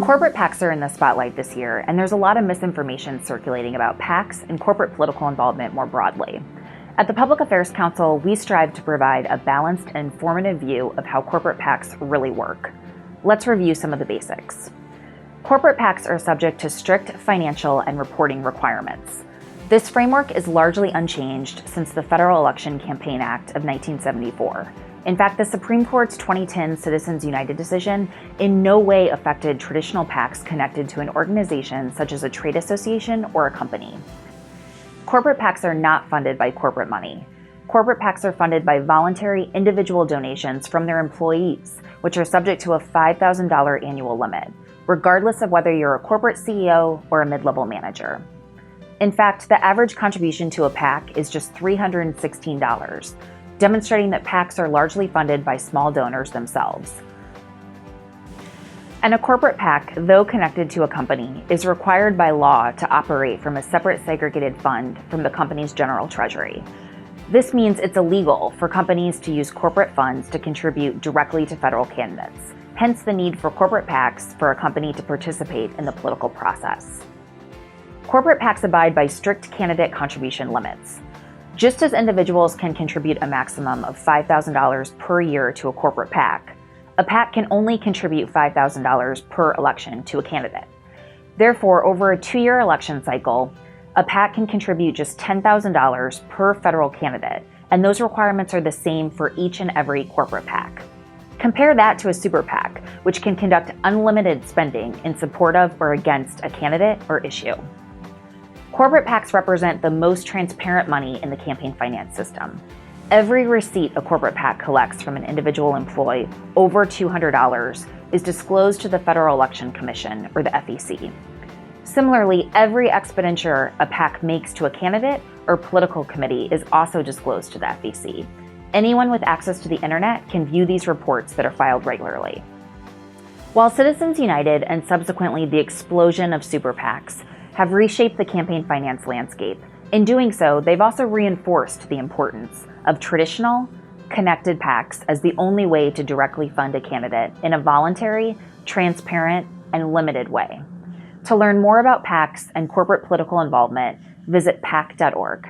Corporate PACs are in the spotlight this year, and there's a lot of misinformation circulating about PACs and corporate political involvement more broadly. At the Public Affairs Council, we strive to provide a balanced and informative view of how corporate PACs really work. Let's review some of the basics. Corporate PACs are subject to strict financial and reporting requirements. This framework is largely unchanged since the Federal Election Campaign Act of 1974. In fact, the Supreme Court's 2010 Citizens United decision in no way affected traditional PACs connected to an organization such as a trade association or a company. Corporate PACs are not funded by corporate money. Corporate PACs are funded by voluntary individual donations from their employees, which are subject to a $5,000 annual limit, regardless of whether you're a corporate CEO or a mid-level manager. In fact, the average contribution to a PAC is just $316, demonstrating that PACs are largely funded by small donors themselves. And a corporate PAC, though connected to a company, is required by law to operate from a separate segregated fund from the company's general treasury. This means it's illegal for companies to use corporate funds to contribute directly to federal candidates, hence the need for corporate PACs for a company to participate in the political process. Corporate PACs abide by strict candidate contribution limits. Just as individuals can contribute a maximum of $5,000 per year to a corporate PAC, a PAC can only contribute $5,000 per election to a candidate. Therefore, over a 2-year election cycle, a PAC can contribute just $10,000 per federal candidate, and those requirements are the same for each and every corporate PAC. Compare that to a super PAC, which can conduct unlimited spending in support of or against a candidate or issue. Corporate PACs represent the most transparent money in the campaign finance system. Every receipt a corporate PAC collects from an individual employee over $200 is disclosed to the Federal Election Commission, or the FEC. Similarly, every expenditure a PAC makes to a candidate or political committee is also disclosed to the FEC. Anyone with access to the internet can view these reports that are filed regularly. While Citizens United and subsequently the explosion of super PACs have reshaped the campaign finance landscape, in doing so, they've also reinforced the importance of traditional, connected PACs as the only way to directly fund a candidate in a voluntary, transparent, and limited way. To learn more about PACs and corporate political involvement, visit pac.org.